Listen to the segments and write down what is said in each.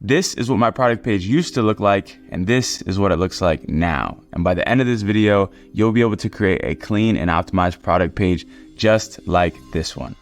This is what my product page used to look like, and this is what it looks like now. And by the end of this video, you'll be able to create a clean and optimized product page just like this one.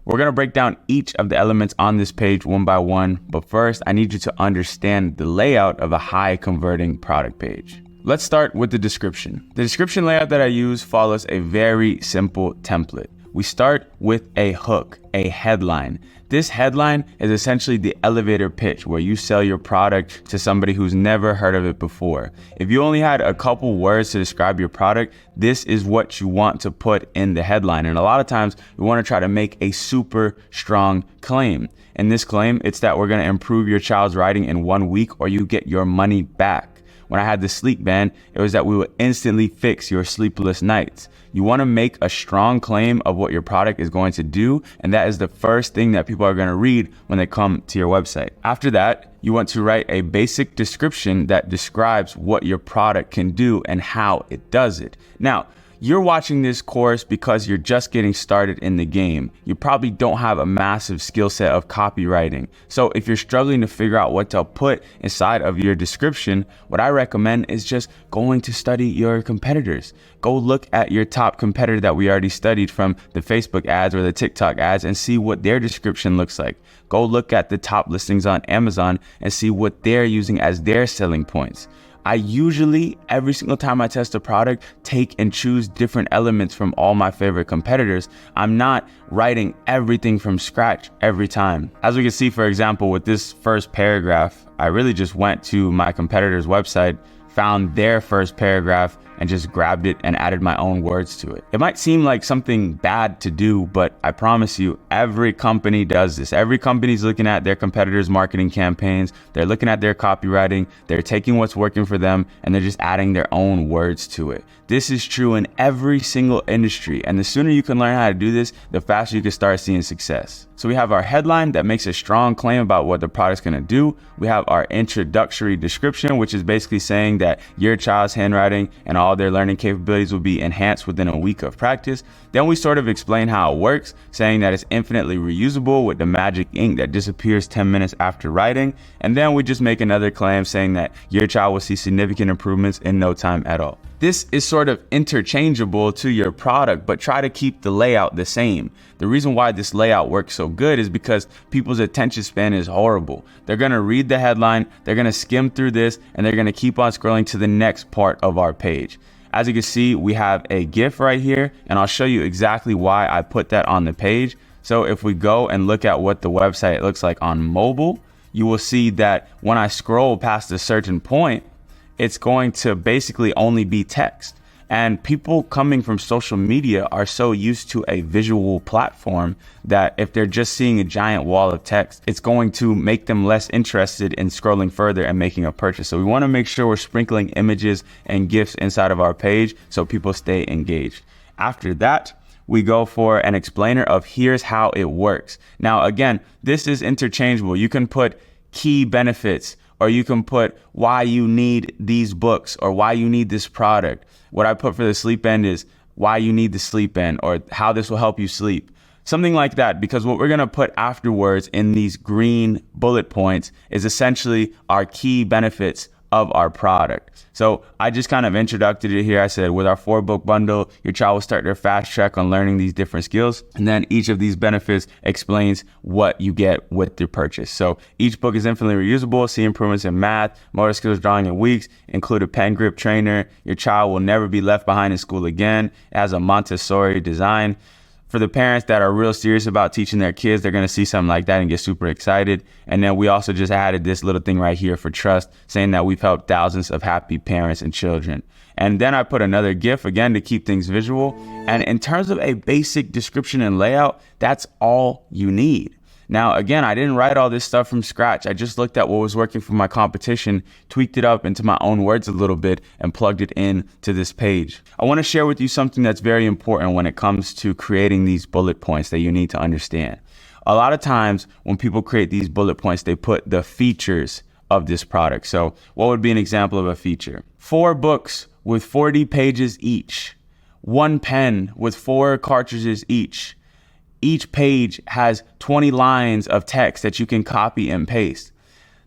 We're going to break down each of the elements on this page one by one, but first I need you to understand the layout of a high converting product page. Let's start with the description. The description layout that I use follows a very simple template. We start with a hook, a headline. This headline is essentially the elevator pitch where you sell your product to somebody who's never heard of it before. If you only had a couple words to describe your product, this is what you want to put in the headline. And a lot of times we want to try to make a super strong claim. In this claim, it's that we're going to improve your child's writing in 1 week or you get your money back. When I had the sleep band, it was that we would instantly fix your sleepless nights. You want to make a strong claim of what your product is going to do, and that is the first thing that people are going to read when they come to your website. After that, you want to write a basic description that describes what your product can do and how it does it. Now, you're watching this course because you're just getting started in the game. You probably don't have a massive skill set of copywriting. So if you're struggling to figure out what to put inside of your description, what I recommend is just going to study your competitors. Go look at your top competitor that we already studied from the Facebook ads or the TikTok ads and see what their description looks like. Go look at the top listings on Amazon and see what they're using as their selling points. I usually, every single time I test a product, take and choose different elements from all my favorite competitors. I'm not writing everything from scratch every time. As we can see, for example, with this first paragraph, I really just went to my competitor's website, found their first paragraph, and just grabbed it and added my own words to it. It might seem like something bad to do, but I promise you, every company does this. Every company's looking at their competitors' marketing campaigns. They're looking at their copywriting. They're taking what's working for them and they're just adding their own words to it. This is true in every single industry. And the sooner you can learn how to do this, the faster you can start seeing success. So we have our headline that makes a strong claim about what the product's gonna do. We have our introductory description, which is basically saying that your child's handwriting and all their learning capabilities will be enhanced within a week of practice. Then we sort of explain how it works, saying that it's infinitely reusable with the magic ink that disappears 10 minutes after writing. And then we just make another claim saying that your child will see significant improvements in no time at all. This is sort of interchangeable to your product, but try to keep the layout the same. The reason why this layout works so good is because people's attention span is horrible. They're gonna read the headline, they're gonna skim through this, and they're gonna keep on scrolling to the next part of our page. As you can see, we have a GIF right here, and I'll show you exactly why I put that on the page. So if we go and look at what the website looks like on mobile, you will see that when I scroll past a certain point, it's going to basically only be text. And people coming from social media are so used to a visual platform that if they're just seeing a giant wall of text, it's going to make them less interested in scrolling further and making a purchase. So we want to make sure we're sprinkling images and GIFs inside of our page so people stay engaged. After that, we go for an explainer of here's how it works. Now, again, this is interchangeable. You can put key benefits, or you can put why you need these books or why you need this product. What I put for the sleep band is why you need the sleep band or how this will help you sleep. Something like that, because what we're gonna put afterwards in these green bullet points is essentially our key benefits of our product. So I just kind of introduced it here. I said, with our 4-book bundle, your child will start their fast track on learning these different skills. And then each of these benefits explains what you get with the purchase. So each book is infinitely reusable. See improvements in math, motor skills, drawing in weeks, include a pen grip trainer. Your child will never be left behind in school again. It has a Montessori design. For the parents that are real serious about teaching their kids, they're going to see something like that and get super excited. And then we also just added this little thing right here for trust, saying that we've helped thousands of happy parents and children. And then I put another GIF again to keep things visual. And in terms of a basic description and layout, that's all you need. Now, again, I didn't write all this stuff from scratch. I just looked at what was working for my competition, tweaked it up into my own words a little bit, and plugged it in to this page. I want to share with you something that's very important when it comes to creating these bullet points that you need to understand. A lot of times when people create these bullet points, they put the features of this product. So what would be an example of a feature? 4 books with 40 pages each. one pen with 4 cartridges each. Each page has 20 lines of text that you can copy and paste.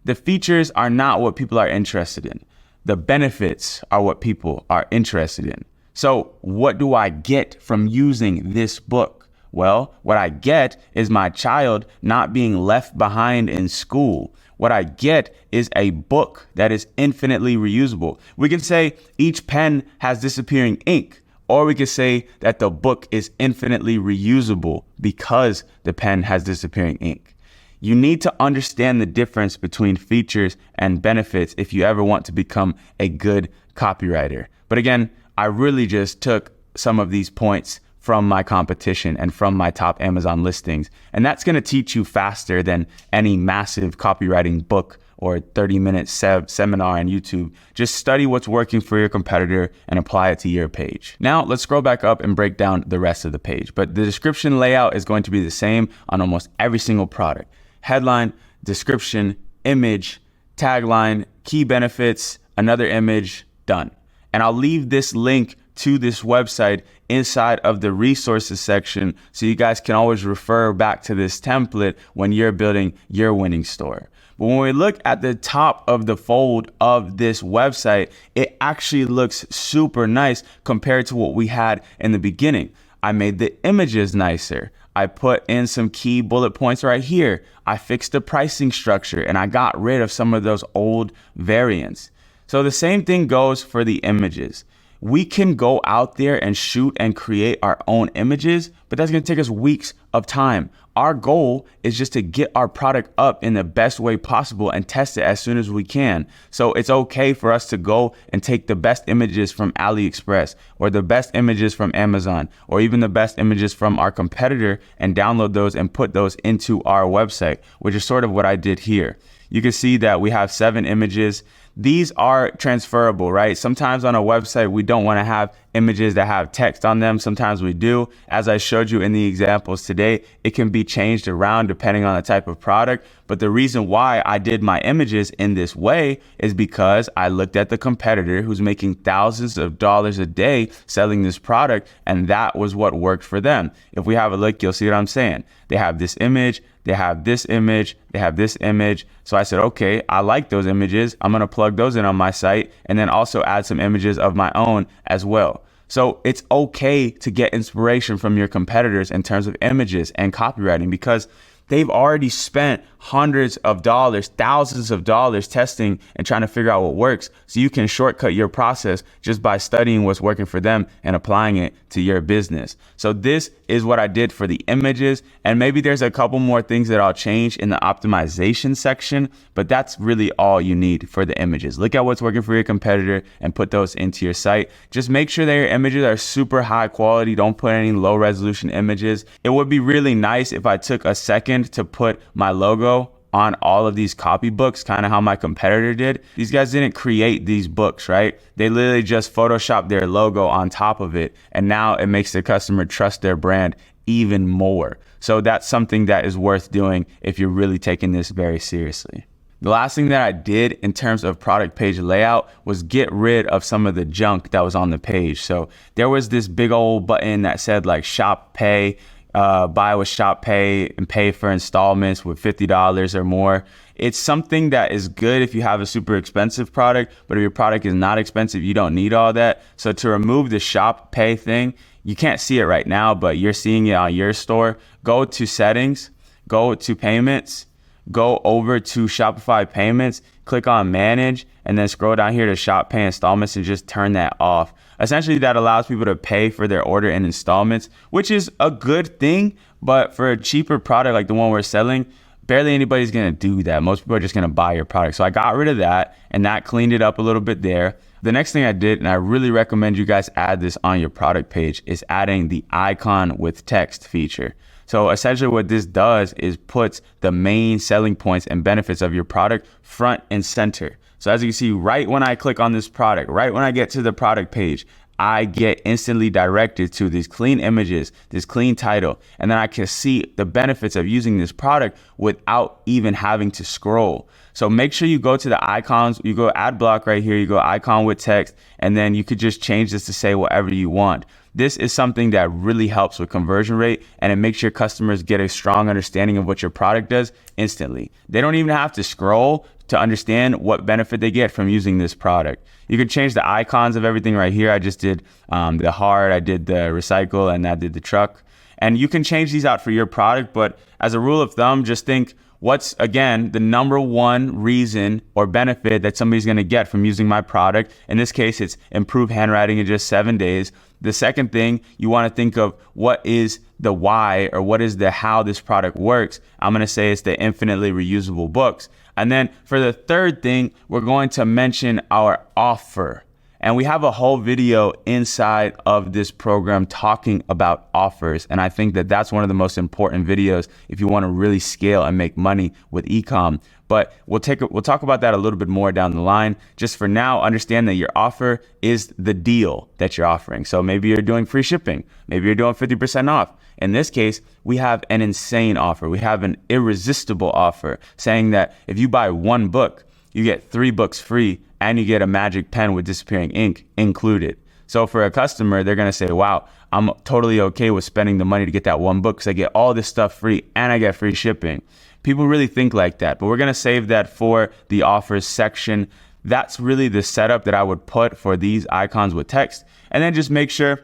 The features are not what people are interested in. The benefits are what people are interested in. So what do I get from using this book? Well, what I get is my child not being left behind in school. What I get is a book that is infinitely reusable. We can say each pen has disappearing ink, or we could say that the book is infinitely reusable because the pen has disappearing ink. You need to understand the difference between features and benefits if you ever want to become a good copywriter. But again, I really just took some of these points from my competition and from my top Amazon listings. And that's going to teach you faster than any massive copywriting book or 30-minute seminar on YouTube. Just study what's working for your competitor and apply it to your page. Now let's scroll back up and break down the rest of the page. But the description layout is going to be the same on almost every single product. Headline, description, image, tagline, key benefits, another image, done. And I'll leave this link to this website inside of the resources section so you guys can always refer back to this template when you're building your winning store. But when we look at the top of the fold of this website, it actually looks super nice compared to what we had in the beginning. I made the images nicer. I put in some key bullet points right here. I fixed the pricing structure and I got rid of some of those old variants. So the same thing goes for the images. We can go out there and shoot and create our own images, but that's going to take us weeks of time. Our goal is just to get our product up in the best way possible and test it as soon as we can. So it's okay for us to go and take the best images from AliExpress or the best images from Amazon or even the best images from our competitor and download those and put those into our website, which is sort of what I did here. You can see that we have 7 images. These are transferable, right? Sometimes on a website, we don't want to have images that have text on them. Sometimes we do. As I showed you in the examples today, it can be changed around depending on the type of product. But the reason why I did my images in this way is because I looked at the competitor who's making thousands of dollars a day selling this product, and that was what worked for them. If we have a look, you'll see what I'm saying. They have this image, they have this image, they have this image. So I said, okay, I like those images. I'm going to plug those in on my site and then also add some images of my own as well. So it's okay to get inspiration from your competitors in terms of images and copywriting because they've already spent hundreds of dollars, thousands of dollars testing and trying to figure out what works. So you can shortcut your process just by studying what's working for them and applying it to your business. So this is what I did for the images. And maybe there's a couple more things that I'll change in the optimization section, but that's really all you need for the images. Look at what's working for your competitor and put those into your site. Just make sure that your images are super high quality. Don't put any low resolution images. It would be really nice if I took a second to put my logo on all of these copybooks, kind of how my competitor did. These guys didn't create these books, right? They literally just photoshopped their logo on top of it. And now it makes the customer trust their brand even more. So that's something that is worth doing if you're really taking this very seriously. The last thing that I did in terms of product page layout was get rid of some of the junk that was on the page. So there was this big old button that said like shop pay, buy with shop pay and pay for installments with $50 or more. It's something that is good if you have a super expensive product, but if your product is not expensive, you don't need all that. So to remove the shop pay thing, you can't see it right now, but you're seeing it on your store. Go to settings, go to payments, go over to Shopify payments, click on manage, and then scroll down here to shop pay installments and just turn that off. Essentially, that allows people to pay for their order in installments, which is a good thing. But for a cheaper product like the one we're selling, barely anybody's going to do that. Most people are just going to buy your product. So I got rid of that and that cleaned it up a little bit there. The next thing I did, and I really recommend you guys add this on your product page, is adding the icon with text feature. So essentially what this does is puts the main selling points and benefits of your product front and center. So as you can see, right when I click on this product, right when I get to the product page, I get instantly directed to these clean images, this clean title, and then I can see the benefits of using this product without even having to scroll. So make sure you go to the icons, you go ad block right here, you go icon with text, and then you could just change this to say whatever you want. This is something that really helps with conversion rate, and it makes your customers get a strong understanding of what your product does instantly. They don't even have to scroll to understand what benefit they get from using this product. You can change the icons of everything right here. I just did the heart, I did the recycle, and I did the truck. And you can change these out for your product, but as a rule of thumb, just think what's, again, the number one reason or benefit that somebody's gonna get from using my product. In this case, it's improved handwriting in just 7 days. The second thing, you wanna think of what is the why or what is the how this product works. I'm gonna say it's the infinitely reusable books. And then for the third thing, we're going to mention our offer. And we have a whole video inside of this program talking about offers. And I think that that's one of the most important videos if you want to really scale and make money with e-com. But we'll talk about that a little bit more down the line. Just for now, understand that your offer is the deal that you're offering. So maybe you're doing free shipping. Maybe you're doing 50% off. In this case, we have an insane offer. We have an irresistible offer saying that if you buy 1 book, you get 3 books free and you get a magic pen with disappearing ink included. So for a customer, they're gonna say, wow, I'm totally okay with spending the money to get that 1 book because I get all this stuff free and I get free shipping. People really think like that, but we're gonna save that for the offers section. That's really the setup that I would put for these icons with text. And then just make sure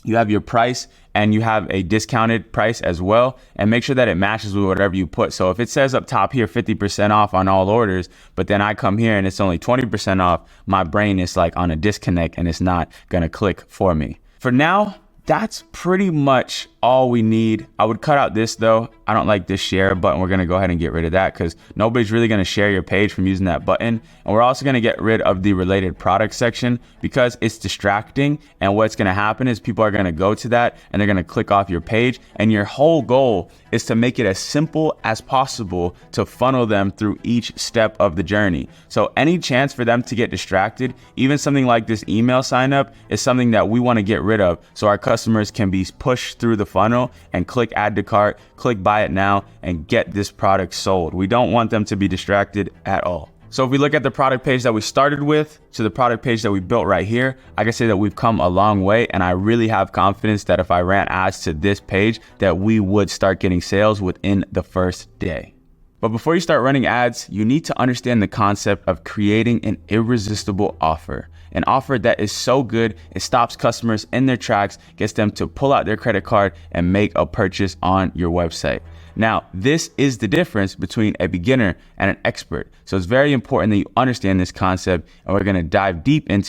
you have your price and you have a discounted price as well, and make sure that it matches with whatever you put. So if it says up top here 50% off on all orders, but then I come here and it's only 20% off, my brain is like on a disconnect and it's not gonna click for me. For now, that's pretty much all we need. I would cut out this though. I don't like this share button. We're gonna go ahead and get rid of that because nobody's really gonna share your page from using that button. And we're also gonna get rid of the related product section because it's distracting. And what's gonna happen is people are gonna go to that and they're gonna click off your page. And your whole goal is to make it as simple as possible to funnel them through each step of the journey. So any chance for them to get distracted, even something like this email sign up, is something that we wanna get rid of so our customers can be pushed through the funnel and click add to cart, click buy it now, and get this product sold. We don't want them to be distracted at all. So if we look at the product page that we started with to the product page that we built right here, I can say that we've come a long way, and I really have confidence that if I ran ads to this page, that we would start getting sales within the first day. But before you start running ads, you need to understand the concept of creating an irresistible offer. An offer that is so good, it stops customers in their tracks, gets them to pull out their credit card and make a purchase on your website. Now, this is the difference between a beginner and an expert. So it's very important that you understand this concept, and we're gonna dive deep into